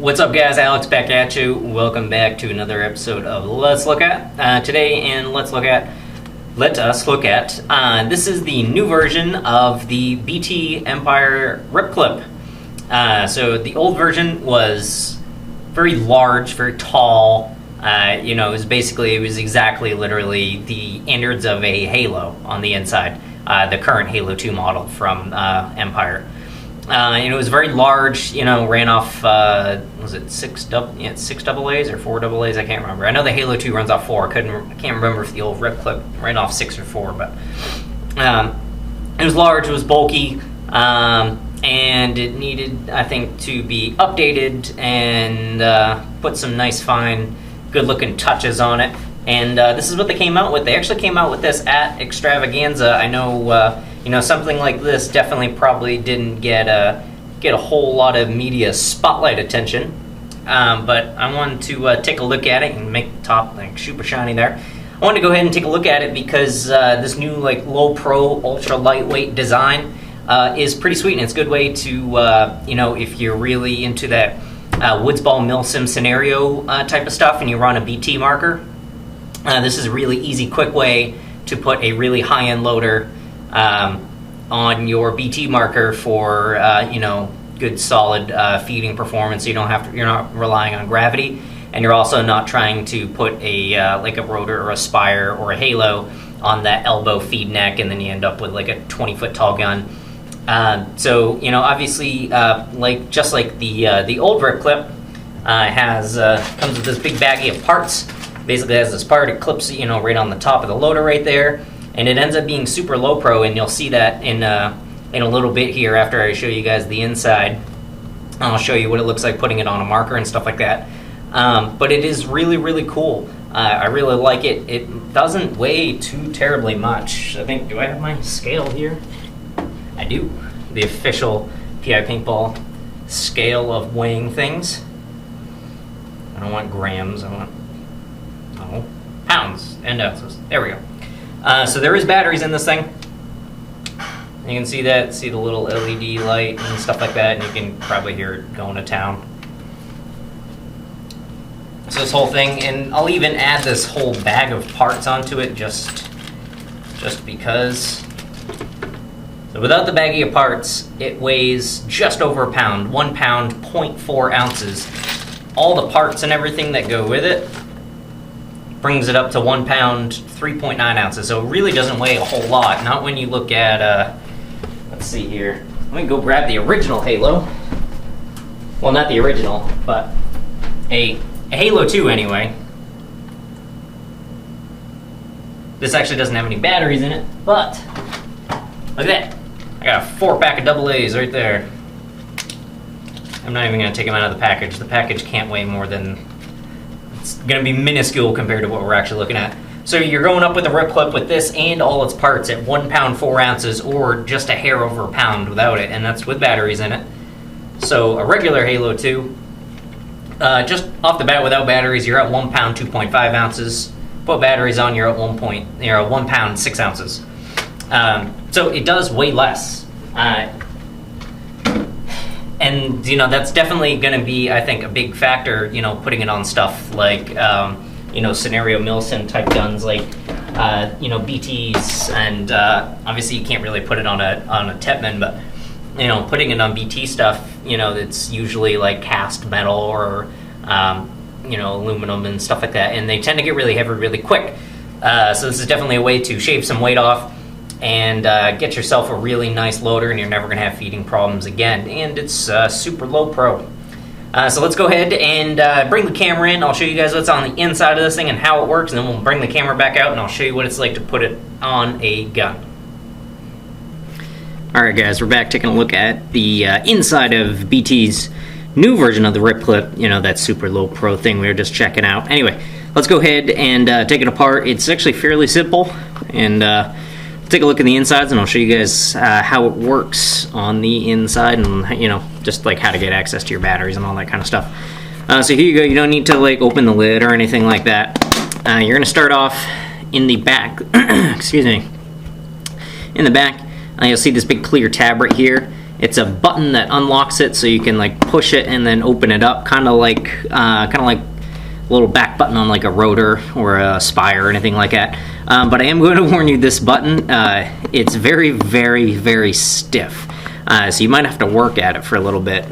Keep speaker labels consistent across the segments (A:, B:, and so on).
A: What's up, guys? Alex back at you. Welcome back to another episode of Let's Look At. Today in Let Us Look At, this is the new version of the BT Empire Rip Clip. So the old version was very large, very tall. It was exactly literally the innards of a Halo on the inside. The current Halo 2 model from Empire. It was very large, ran off, was it six AA's or four AA's? I can't remember. I know the Halo 2 runs off 4. I can't remember if the old Rip Clip ran off 6 or 4, but it was large, it was bulky, and it needed, I think, to be updated and put some nice, fine, good-looking touches on it. And this is what they came out with. They actually came out with this at Extravaganza. I know, something like this definitely probably didn't get a whole lot of media spotlight attention. But I wanted to take a look at it and make the top super shiny there. I wanted to go ahead and take a look at it because this new low pro ultra lightweight design is pretty sweet, and it's a good way to if you're really into that Woods Ball Milsim scenario type of stuff and you run a BT marker. This is a really easy, quick way to put a really high-end loader on your BT marker for good, solid feeding performance. So you're not relying on gravity, and you're also not trying to put a rotor or a spire or a halo on that elbow feed neck, and then you end up with a 20-foot tall gun. Obviously, just like the old Rip Clip, comes with this big baggie of parts. Basically has this part, it clips right on the top of the loader right there, and it ends up being super low pro, and you'll see that in a little bit here after I show you guys the inside. I'll show you what it looks like putting it on a marker and stuff like that. But it is really, really cool. I really like it. It doesn't weigh too terribly much. I think, do I have my scale here? I do. The official PI Paintball scale of weighing things. I don't want grams, I want pounds and ounces. There we go. So there is batteries in this thing. You can see that, see the little LED light and stuff like that, and you can probably hear it going to town. So this whole thing, and I'll even add this whole bag of parts onto it just because. So without the baggie of parts, it weighs just over a pound, 1 pound, 0.4 ounces. All the parts and everything that go with it brings it up to 1 pound, 3.9 ounces. So it really doesn't weigh a whole lot. Not when you look at, let's see here. Let me go grab the original Halo. Well, not the original, but a Halo 2 anyway. This actually doesn't have any batteries in it, but look at that. I got a 4-pack of AA's right there. I'm not even going to take them out of the package. The package can't weigh more than... It's going to be minuscule compared to what we're actually looking at. So you're going up with a Rip Clip with this and all its parts at 1 pound, 4 ounces, or just a hair over a pound without it, and that's with batteries in it. So a regular Halo 2, just off the bat without batteries, you're at 1 pound, 2.5 ounces. Put batteries on, you're at 1 pound, 6 ounces. So it does weigh less. And, that's definitely going to be, I think, a big factor, putting it on stuff like, scenario Milsim type guns like, BTs, and obviously you can't really put it on a Tepman, but, putting it on BT stuff, that's usually like cast metal or, aluminum and stuff like that, and they tend to get really heavy really quick. So this is definitely a way to shave some weight off and get yourself a really nice loader, and you're never going to have feeding problems again. And it's super low pro. So let's go ahead and bring the camera in. I'll show you guys what's on the inside of this thing and how it works, and then we'll bring the camera back out and I'll show you what it's like to put it on a gun. Alright guys, we're back taking a look at the inside of BT's new version of the Rip Clip, that super low pro thing we were just checking out. Anyway, let's go ahead and take it apart. It's actually fairly simple, and take a look at the insides, and I'll show you guys how it works on the inside, and just how to get access to your batteries and all that kind of stuff. So here you go. You don't need to open the lid or anything like that. You're going to start off in the back. Excuse me. In the back, you'll see this big clear tab right here, It's a button that unlocks it, so you can like push it and then open it up, kind of like a little back button on like a rotor or a spire or anything like that. But I am going to warn you, this button, it's very, very, very stiff. So you might have to work at it for a little bit.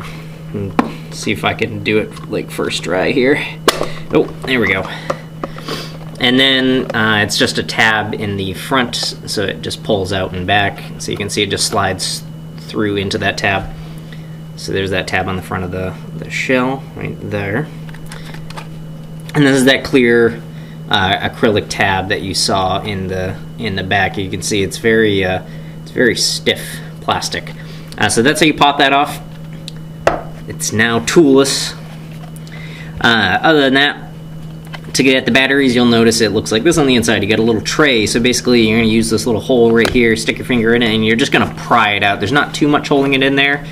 A: See if I can do it like first try here. Oh, there we go. And then it's just a tab in the front, so it just pulls out and back. So you can see it just slides through into that tab. So there's that tab on the front of the shell right there. And this is that clear acrylic tab that you saw in the back. You can see it's very stiff plastic. So that's how you pop that off. It's now toolless. Other than that, to get at the batteries, you'll notice it looks like this on the inside. You got a little tray, so basically you're going to use this little hole right here, stick your finger in it, and you're just going to pry it out. There's not too much holding it in there,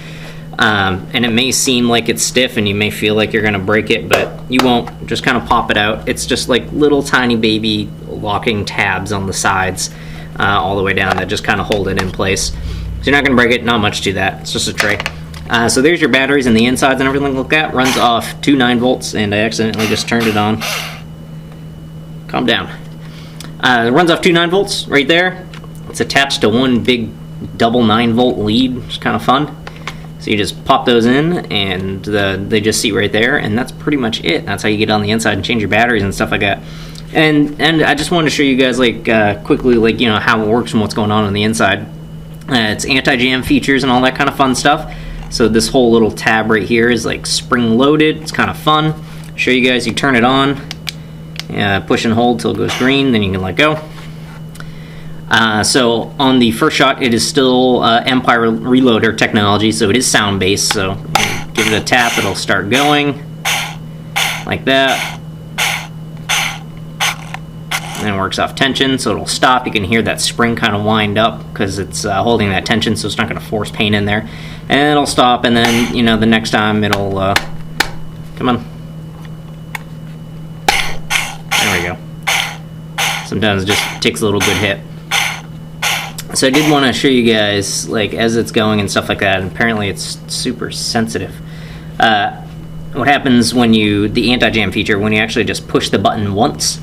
A: and it may seem like it's stiff and you may feel like you're going to break it, but you won't. Just kind of pop it out. It's just like little tiny baby locking tabs on the sides all the way down that just kind of hold it in place. So you're not going to break it, not much to that. It's just a tray. So there's your batteries and the insides and everything like that. Runs off 2 9-volts, and I accidentally just turned it on. Calm down. It runs off 2 9-volts right there. It's attached to one big double 9-volt lead, which is kind of fun. So you just pop those in, and they just seat right there, and that's pretty much it. That's how you get on the inside and change your batteries and stuff like that. And I just wanted to show you guys like quickly, like, you know, how it works and what's going on the inside. It's anti-jam features and all that kind of fun stuff. So this whole little tab right here is like spring loaded. It's kind of fun. Show you guys. You turn it on. Push and hold till it goes green, then you can let go. So on the first shot, it is still Empire Reloader technology, so it is sound based. So give it a tap, it'll start going like that. And it works off tension, so it'll stop. You can hear that spring kind of wind up because it's holding that tension, so it's not going to force paint in there. And it'll stop, and then, you know, the next time it'll come on. There we go. Sometimes it just takes a little good hit. So I did want to show you guys, like, as it's going and stuff like that, and apparently it's super sensitive. What happens when the anti-jam feature, when you actually just push the button once,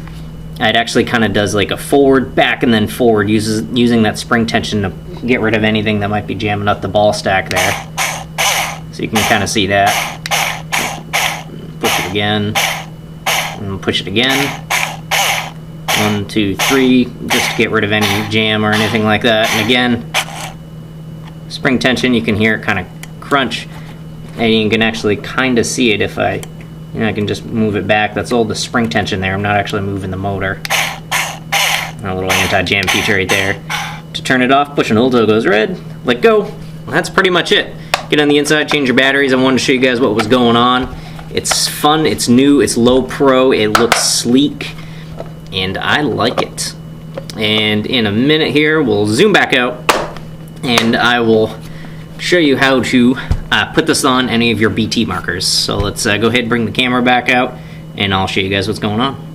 A: it actually kind of does like a forward, back, and then forward, using that spring tension to get rid of anything that might be jamming up the ball stack there. So you can kind of see that. Push it again, and push it again. 1, 2, 3, just to get rid of any jam or anything like that. And again, spring tension, you can hear it kind of crunch, and you can actually kind of see it if I can just move it back. That's all the spring tension there. I'm not actually moving the motor. And a little anti-jam feature right there. To turn it off, push and hold till it goes red, let go. Well, that's pretty much it. Get on the inside, change your batteries. I wanted to show you guys what was going on. It's fun, it's new, it's low pro, it looks sleek, and I like it. And in a minute here, we'll zoom back out, and I will show you how to put this on any of your BT markers. So let's go ahead and bring the camera back out, and I'll show you guys what's going on.